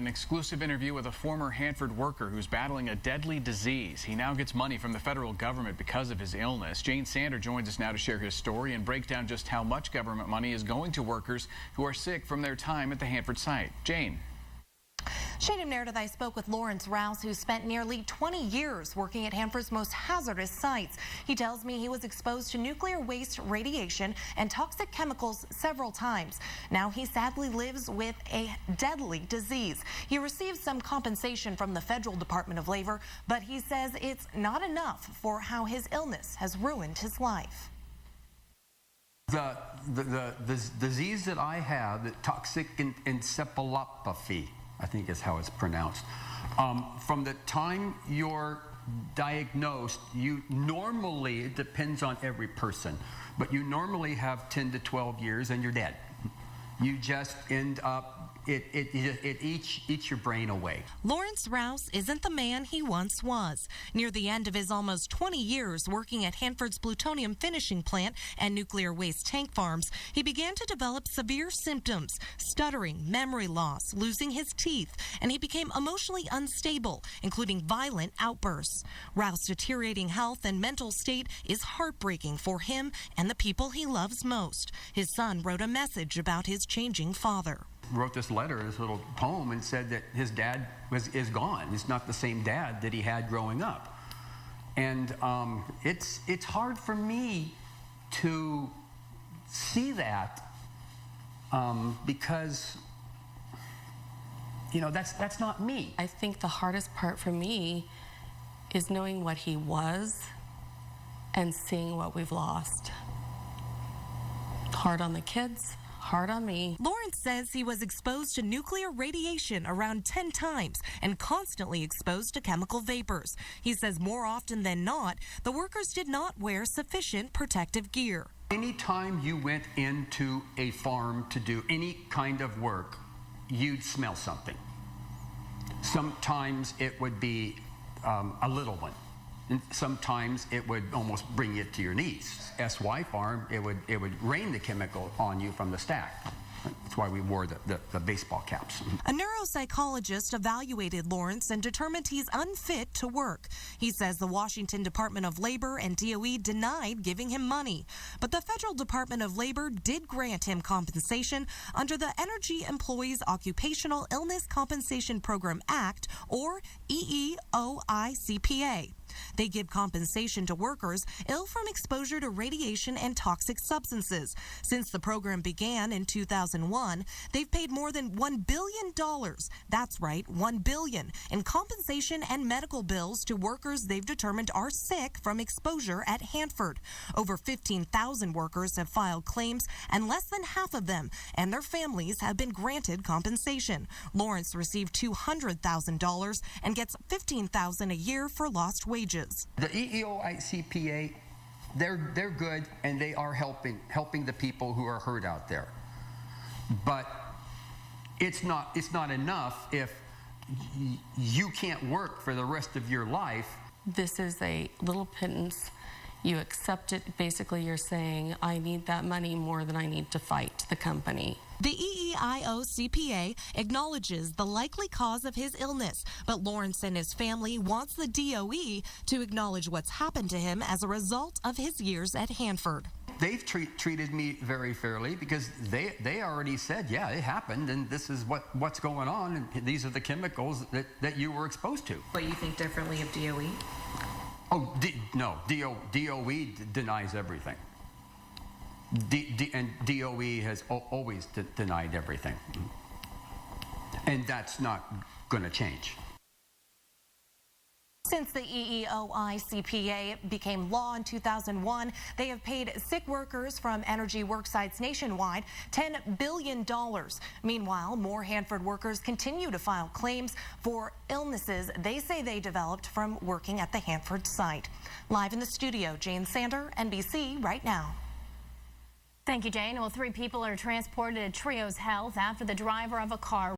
An exclusive interview with a former Hanford worker who's battling a deadly disease. He now gets money from the federal government because of his illness. Jane Sander joins us now to share his story and break down just how much government money is going to workers who are sick from their time at the Hanford site. Jane. Shane and Meredith, I spoke with Lawrence Rouse, who spent nearly 20 years working at Hanford's most hazardous sites. He tells me he was exposed to nuclear waste, radiation, and toxic chemicals several times. Now he sadly lives with a deadly disease. He receives some compensation from the federal Department of Labor, but he says it's not enough for how his illness has ruined his life. The disease that I have, the toxic encephalopathy, I think is how it's pronounced. From the time you're diagnosed, you normally, it depends on every person, but you normally have 10 to 12 years and you're dead. You just end up, it eats your brain away. Lawrence Rouse isn't the man he once was. Near the end of his almost 20 years working at Hanford's plutonium finishing plant and nuclear waste tank farms, he began to develop severe symptoms: stuttering, memory loss, losing his teeth, and he became emotionally unstable, including violent outbursts. Rouse's deteriorating health and mental state is heartbreaking for him and the people he loves most. His son wrote a message about his changing father. Wrote this letter, this little poem, and said that his dad is gone. He's not the same dad that he had growing up. And it's hard for me to see that because, you know, that's not me. I think the hardest part for me is knowing what he was and seeing what we've lost. Hard on the kids. Hard on me. Lawrence says he was exposed to nuclear radiation around 10 times and constantly exposed to chemical vapors. He says more often than not, the workers did not wear sufficient protective gear. Anytime you went into a farm to do any kind of work, you'd smell something. Sometimes it would be a little one. And sometimes it would almost bring you to your knees. SY farm, it would rain the chemical on you from the stack. That's why we wore the baseball caps. A neuropsychologist evaluated Lawrence and determined he's unfit to work. He says the Washington Department of Labor and DOE denied giving him money. But the Federal Department of Labor did grant him compensation under the Energy Employees Occupational Illness Compensation Program Act, or EEOICPA. They give compensation to workers ill from exposure to radiation and toxic substances. Since the program began in 2001, they've paid more than $1 billion. That's right, $1 billion in compensation and medical bills to workers they've determined are sick from exposure at Hanford. Over 15,000 workers have filed claims, and less than half of them and their families have been granted compensation. Lawrence received $200,000 and gets $15,000 a year for lost wages. The EEOICPA, they're good, and they are helping the people who are hurt out there. But it's not enough if you can't work for the rest of your life. This is a little pittance. You accept it. Basically, you're saying, I need that money more than I need to fight the company. The EEOICPA acknowledges the likely cause of his illness, but Lawrence and his family wants the DOE to acknowledge what's happened to him as a result of his years at Hanford. They've treated me very fairly because they already said, yeah, it happened, and this is what's going on, and these are the chemicals that you were exposed to. But you think differently of DOE? Oh, no, DOE denies everything. And DOE has always denied everything. And that's not going to change. Since the EEOICPA became law in 2001, they have paid sick workers from energy work sites nationwide $10 billion. Meanwhile, more Hanford workers continue to file claims for illnesses they say they developed from working at the Hanford site. Live in the studio, Jane Sander, NBC Right Now. Thank you, Jane. Well, 3 people are transported to Trios Health after the driver of a car